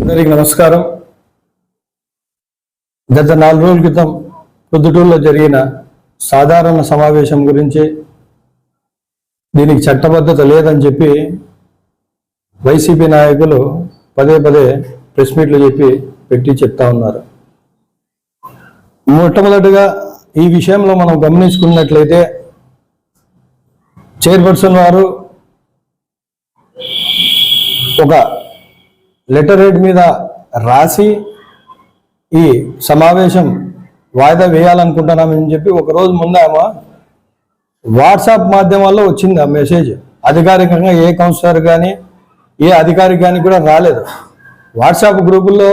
అందరికీ నమస్కారం. గత 4 రోజుల క్రితం పొద్దుటూరులో జరిగిన సాధారణ సమావేశం గురించి దీనికి చట్టబద్ధత లేదని చెప్పి వైసీపీ నాయకులు పదే ప్రెస్ మీట్లు పెట్టి చెప్తా ఉన్నారు. మొట్టమొదటిగా ఈ విషయంలో మనం గమనించుకున్నట్లయితే చైర్పర్సన్ వారు ఒక లెటర్ హెడ్ మీద రాసి ఈ సమావేశం వాయిదా వేయాలనుకుంటున్నామని చెప్పి ఒకరోజు ముందు ఆమె వాట్సాప్ మాధ్యమాల్లో వచ్చింది ఆ మెసేజ్. అధికారికంగా ఏ కౌన్సిలర్ కానీ ఏ అధికారి కానీ కూడా రాలేదు. వాట్సాప్ గ్రూపుల్లో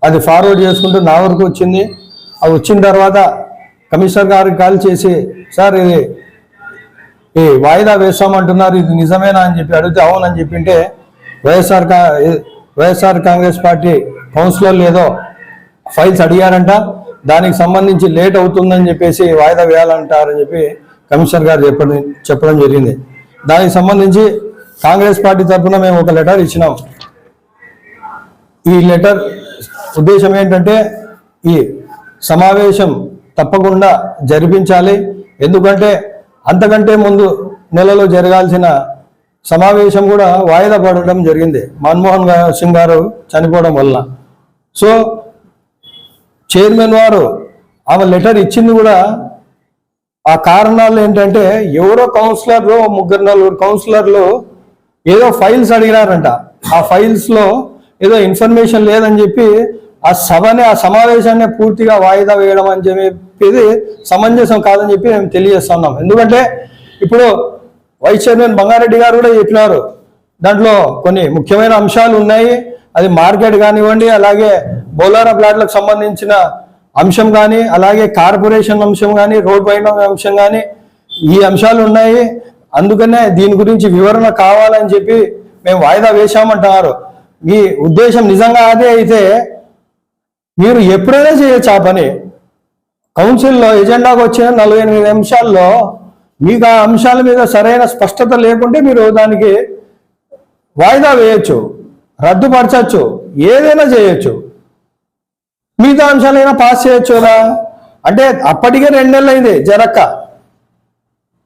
అది ఫార్వర్డ్ చేసుకుంటూ నా వరకు వచ్చింది. అది వచ్చిన తర్వాత కమిషనర్ గారికి కాల్ చేసి, సార్ ఇది ఈ వాయిదా వేస్తామంటున్నారు, ఇది నిజమేనా అని చెప్పి అడిగితే అవునని చెప్పింటే వైఎస్ఆర్ కాంగ్రెస్ పార్టీ కౌన్సిలర్లు ఏదో ఫైల్స్ అడిగారంట, దానికి సంబంధించి లేట్ అవుతుందని చెప్పేసి వాయిదా వేయాలంటారని చెప్పి కమిషనర్ గారు చెప్పడం జరిగింది. దానికి సంబంధించి కాంగ్రెస్ పార్టీ తరఫున మేము ఒక లెటర్ ఇచ్చినాం. ఈ లెటర్ ఉద్దేశం ఏంటంటే ఈ సమావేశం తప్పకుండా జరిపించాలి. ఎందుకంటే అంతకంటే ముందు నెలలో జరగాల్సిన సమావేశం కూడా వాయిదా పడడం జరిగింది మన్మోహన్ సింగ్ గారు చనిపోవడం వల్ల. సో చైర్మన్ వారు ఆమె లెటర్ ఇచ్చింది కూడా ఆ కారణాలు ఏంటంటే ఎవరో కౌన్సిలర్లు 3-4 కౌన్సిలర్లు ఏదో ఫైల్స్ అడిగినారంట. ఆ ఫైల్స్లో ఏదో ఇన్ఫర్మేషన్ లేదని చెప్పి ఆ సమావేశాన్ని పూర్తిగా వాయిదా వేయడం అని చెప్పేది సమంజసం కాదని చెప్పి మేము తెలియజేస్తున్నాం. ఎందుకంటే ఇప్పుడు వైస్ చైర్మన్ బంగారెడ్డి గారు కూడా చెప్పినారు, దాంట్లో కొన్ని ముఖ్యమైన అంశాలు ఉన్నాయి. అది మార్కెట్ కానివ్వండి, అలాగే బోలారా ప్లాట్లకు సంబంధించిన అంశం కానీ, అలాగే కార్పొరేషన్ అంశం కానీ, రోడ్ వైండింగ్ అంశం కానీ, ఈ అంశాలు ఉన్నాయి. అందుకనే దీని గురించి వివరణ కావాలని చెప్పి మేము వాయిదా వేశామంటున్నారు. మీ ఉద్దేశం నిజంగా అదే అయితే మీరు ఎప్పుడైనా చేయొచ్చు ఆ పని. కౌన్సిల్లో ఎజెండాకు వచ్చిన 48 అంశాల్లో మీకు ఆ అంశాల మీద సరైన స్పష్టత లేకుంటే మీరు దానికి వాయిదా వేయచ్చు, రద్దుపరచచ్చు, ఏదైనా చేయొచ్చు. మిగతా అంశాలైనా పాస్ చేయొచ్చు కదా. అంటే అప్పటికే 2 నెలలు అయింది జరక్క,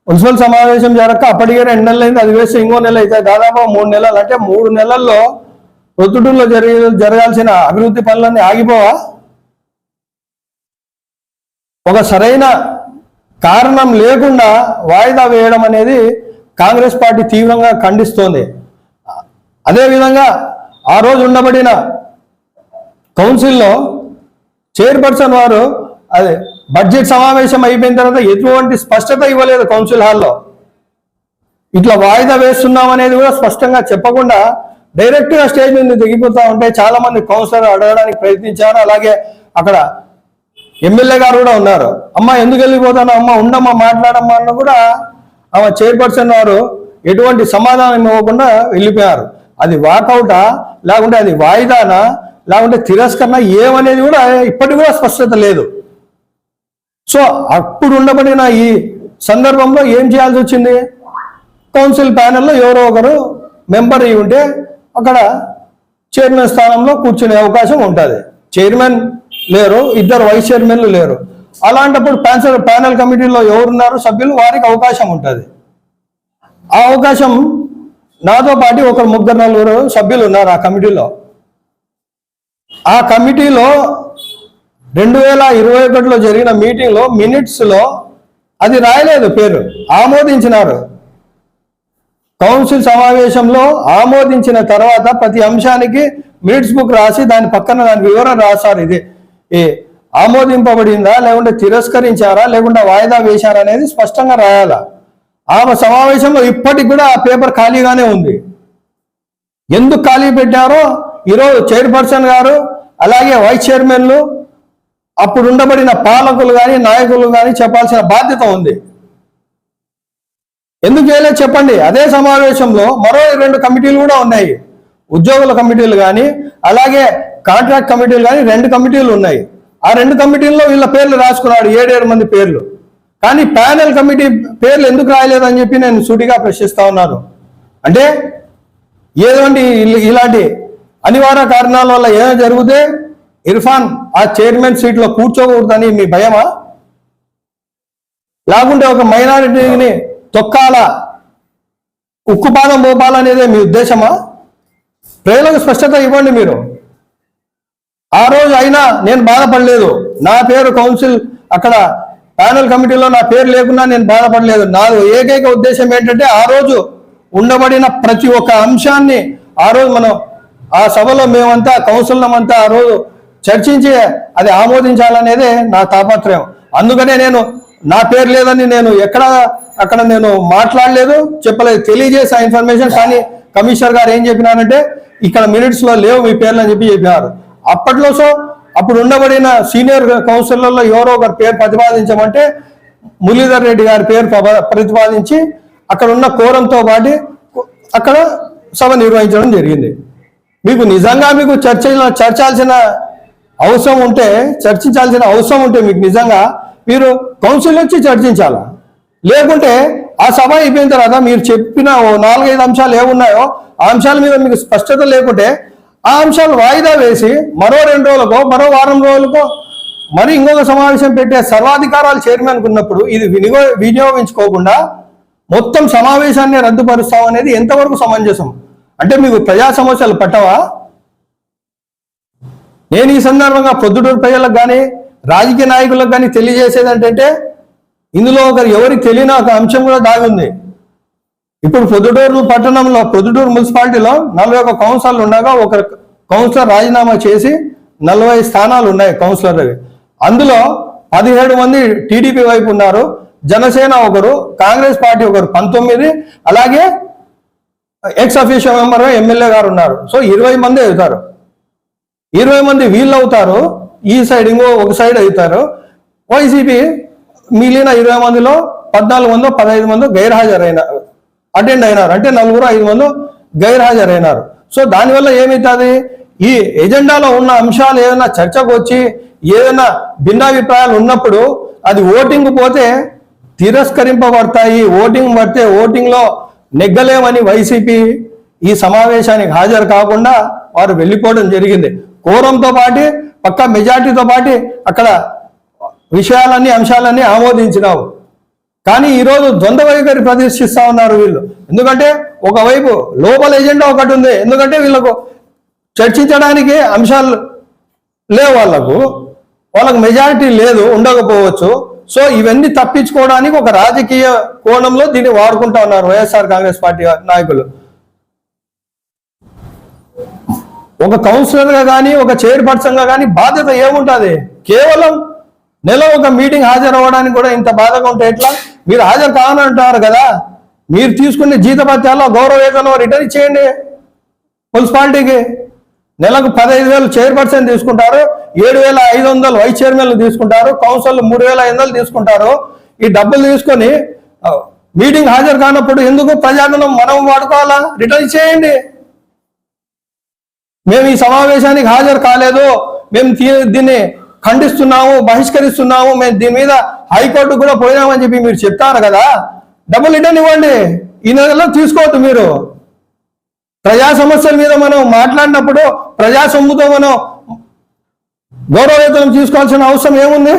మున్సిపల్ సమావేశం జరక్క అప్పటికే 2 నెలలు అయింది. అది వేస్తే ఇంకో నెల అవుతాయి, దాదాపు 3 నెలలు. అంటే 3 నెలల్లో ప్రొద్దుటూరులో జరగాల్సిన అభివృద్ధి పనులన్నీ ఆగిపోవా? ఒక సరైన కారణం లేకుండా వాయిదా వేయడం అనేది కాంగ్రెస్ పార్టీ తీవ్రంగా ఖండిస్తోంది. అదేవిధంగా ఆ రోజు ఉండబడిన కౌన్సిల్లో చైర్పర్సన్ వారు అదే బడ్జెట్ సమావేశం అయిపోయిన తర్వాత ఎటువంటి స్పష్టత ఇవ్వలేదు కౌన్సిల్ హాల్లో. ఇట్లా వాయిదా వేస్తున్నాం అనేది కూడా స్పష్టంగా చెప్పకుండా డైరెక్ట్గా స్టేజ్ నుండి దిగిపోతూ ఉంటే చాలా మంది కౌన్సిలర్ అడగడానికి ప్రయత్నించారు. అలాగే అక్కడ ఎమ్మెల్యే గారు కూడా ఉన్నారు. అమ్మ ఎందుకు వెళ్ళిపోతాను, అమ్మ ఉండమ్మా మాట్లాడమ్మా అన్న కూడా ఆమె చైర్పర్సన్ వారు ఎటువంటి సమాధానం ఇవ్వకుండా వెళ్ళిపోయారు. అది వాకౌటా, లేకుంటే అది వాయిదానా, లేకుంటే తిరస్కరణ ఏమనేది కూడా ఇప్పటికి కూడా స్పష్టత లేదు. సో అప్పుడు ఉండబడిన ఈ సందర్భంలో ఏం చేయాల్సి వచ్చింది? కౌన్సిల్ ప్యానెల్లో ఎవరో ఒకరు మెంబర్ అయి ఉంటే అక్కడ చైర్మన్ స్థానంలో కూర్చునే అవకాశం ఉంటుంది. చైర్మన్ లేరు, 2 వైస్ చైర్మన్లు లేరు. అలాంటప్పుడు ప్యానెల్ కమిటీలో ఎవరున్నారు సభ్యులు, వారికి అవకాశం ఉంటుంది. ఆ అవకాశం నాతో పాటు ఒక 3-4 సభ్యులు ఉన్నారు ఆ కమిటీలో. ఆ కమిటీలో 2021లో జరిగిన మీటింగ్లో మినిట్స్లో అది రాయలేదు, పేరు ఆమోదించినారు. కౌన్సిల్ సమావేశంలో ఆమోదించిన తర్వాత ప్రతి అంశానికి మినిట్స్ బుక్ రాసి దాని పక్కన దాని వివరణ రాశారు. ఇది ఆమోదింపబడిందా, లేకుంటే తిరస్కరించారా, లేకుంటే వాయిదా వేశారా అనేది స్పష్టంగా రాయాలా. ఆమె సమావేశంలో ఇప్పటికి కూడా ఆ పేపర్ ఖాళీగానే ఉంది. ఎందుకు ఖాళీ పెట్టారో ఈరోజు చైర్పర్సన్ గారు, అలాగే వైస్ చైర్మన్లు, అప్పుడు ఉండబడిన పాలకులు కానీ నాయకులు కానీ చెప్పాల్సిన బాధ్యత ఉంది. ఎందుకు చేయలేదు చెప్పండి. అదే సమావేశంలో మరో 2 కమిటీలు కూడా ఉన్నాయి. ఉద్యోగుల కమిటీలు కానీ, అలాగే కాంట్రాక్ట్ కమిటీలు కానీ 2 కమిటీలు ఉన్నాయి. ఆ 2 కమిటీల్లో వీళ్ళ పేర్లు రాసుకున్నాడు, 7 మంది పేర్లు. కానీ ప్యానెల్ కమిటీ పేర్లు ఎందుకు రాయలేదని చెప్పి నేను సూటిగా ప్రశ్నిస్తా ఉన్నాను. అంటే ఏదండి ఇలాంటి అనివార్య కారణాల వల్ల ఏమైనా జరిగితే ఇర్ఫాన్ ఆ చైర్మన్ సీట్లో కూర్చోకూడదని మీ భయమా? లేకుంటే ఒక మైనారిటీని తొక్కాల, ఉక్కుపాదం మోపాలనేదే మీ ఉద్దేశమా? ప్రజలకు స్పష్టత ఇవ్వండి మీరు. ఆ రోజు అయినా నేను బాధపడలేదు, నా పేరు కౌన్సిల్ అక్కడ ప్యానల్ కమిటీలో నా పేరు లేకున్నా నేను బాధపడలేదు. నా ఏకైక ఉద్దేశం ఏంటంటే ఆ రోజు ఉండబడిన ప్రతి ఒక్క అంశాన్ని ఆ రోజు మనం ఆ సభలో మేమంతా కౌన్సిల్మంతా ఆ రోజు చర్చించి అది ఆమోదించాలనేదే నా తాపత్రయం. అందుకనే నేను నా పేరు లేదని నేను అక్కడ నేను మాట్లాడలేదు, చెప్పలేదు, తెలియజేసే ఇన్ఫర్మేషన్. కానీ కమిషనర్ గారు ఏం చెప్పినారంటే ఇక్కడ మినిట్స్ లో లేవు మీ పేర్లు అని చెప్పినారు. అప్పట్లో అప్పుడు ఉండబడిన సీనియర్ కౌన్సిలర్లో ఎవరో ఒకరి పేరు ప్రతిపాదించమంటే మురళీధర్ రెడ్డి గారి పేరు ప్రతిపాదించి అక్కడ ఉన్న కోరంతో పాటు అక్కడ సభ నిర్వహించడం జరిగింది. మీకు నిజంగా మీకు చర్చించాల్సిన అవసరం ఉంటే మీకు నిజంగా మీరు కౌన్సిల్ వచ్చి చర్చించాలా? లేకుంటే ఆ సభ అయిపోయిన తర్వాత మీరు చెప్పిన 4-5 అంశాలు ఏమున్నాయో ఆ అంశాల మీద మీకు స్పష్టత లేకుంటే ఆ అంశాలు వాయిదా వేసి మరో 2 రోజులకో మరో వారం రోజులకో మరి ఇంకొక సమావేశం పెట్టే సర్వాధికారాలు చైర్మన్ ఉన్నప్పుడు ఇది వినియోగించుకోకుండా మొత్తం సమావేశాన్ని రద్దుపరుస్తాం అనేది ఎంతవరకు సమంజసం? అంటే మీకు ప్రజా సమస్యలు పట్టవా? నేను ఈ సందర్భంగా పొద్దుటూరు ప్రజలకు కానీ రాజకీయ నాయకులకు కానీ తెలియజేసేది ఏంటంటే ఇందులో ఎవరికి తెలియని ఒక అంశం కూడా దాగుంది. ఇప్పుడు పొద్దుటూరు పట్టణంలో పొద్దుటూరు మున్సిపాలిటీలో 41 కౌన్సిలర్లు ఉండగా ఒక కౌన్సిలర్ రాజీనామా చేసి 40 స్థానాలు ఉన్నాయి కౌన్సిలర్వి. అందులో 17 మంది టీడీపీ వైపు ఉన్నారు, జనసేన ఒకరు, కాంగ్రెస్ పార్టీ ఒకరు 19, అలాగే ఎక్స్ అఫీషియల్ మెంబర్ ఎమ్మెల్యే గారు ఉన్నారు. సో 20 మంది అవుతారు. 20 మంది వీళ్ళు అవుతారు, ఈ సైడ్ ఒక సైడ్ అవుతారు. వైసీపీ మిగిలిన 20 మందిలో 14 మందో 15 మందో అటెండ్ అయినారు. అంటే 4-5 మంది గైర్హాజరైనారు. సో దానివల్ల ఏమవుతుంది? ఈ ఎజెండాలో ఉన్న అంశాలు ఏదైనా చర్చకు వచ్చి ఏదైనా భిన్నాభిప్రాయాలు ఉన్నప్పుడు అది ఓటింగ్ పోతే తిరస్కరింపబడతాయి. ఓటింగ్ పడితే ఓటింగ్లో నెగ్గలేమని వైసీపీ ఈ సమావేశానికి హాజరు కాకుండా వారు వెళ్ళిపోవడం జరిగింది. కోరంతో పాటు పక్క మెజార్టీతో పాటు అక్కడ అంశాలన్నీ ఆమోదించినావు. కానీ ఈరోజు ద్వంద్వ వైఖరి ప్రదర్శిస్తా ఉన్నారు వీళ్ళు. ఎందుకంటే ఒకవైపు లోపల ఎజెండా ఒకటి ఉంది, ఎందుకంటే వీళ్ళకు చర్చించడానికి అంశాలు లేవు, వాళ్ళకు మెజారిటీ లేదు, ఉండకపోవచ్చు. సో ఇవన్నీ తప్పించుకోవడానికి ఒక రాజకీయ కోణంలో దీన్ని వాడుకుంటా ఉన్నారు వైఎస్ఆర్ కాంగ్రెస్ పార్టీ నాయకులు. ఒక కౌన్సిలర్గా కానీ ఒక చైర్పర్సన్గా కానీ బాధ్యత ఏముంటుంది? కేవలం నెల ఒక మీటింగ్ హాజరవ్వడానికి కూడా ఇంత బాధగా ఉంటే ఎట్లా? మీరు హాజరు కావాలంటారు కదా, మీరు తీసుకునే జీతభత్యాల్లో గౌరవ వేతనం రిటర్న్ ఇచ్చేయండి. మున్సిపాలిటీకి నెలకు 15,000 చైర్పర్సన్ తీసుకుంటారు, 7,500 వైస్ చైర్మన్లు తీసుకుంటారు, కౌన్సిల్ 3,500 తీసుకుంటారు. ఈ డబ్బులు తీసుకొని మీటింగ్ హాజరు కానప్పుడు ఎందుకు ప్రజాధనం మనం వాడుకోవాలా? రిటర్న్ ఇచ్చేయండి. మేము ఈ సమావేశానికి హాజరు కాలేదు, మేము దీన్ని ఖండిస్తున్నాము, బహిష్కరిస్తున్నాము, మేము దీని మీద హైకోర్టు కూడా పోయినామని చెప్పి మీరు చెప్తారు కదా, డబ్బులు రిటర్న్ ఇవ్వండి. ఈ నెలలో తీసుకోవద్దు. మీరు ప్రజా సమస్యల మీద మనం మాట్లాడినప్పుడు ప్రజా సొమ్ముతో మనం గౌరవ వేతనం తీసుకోవాల్సిన అవసరం ఏముంది?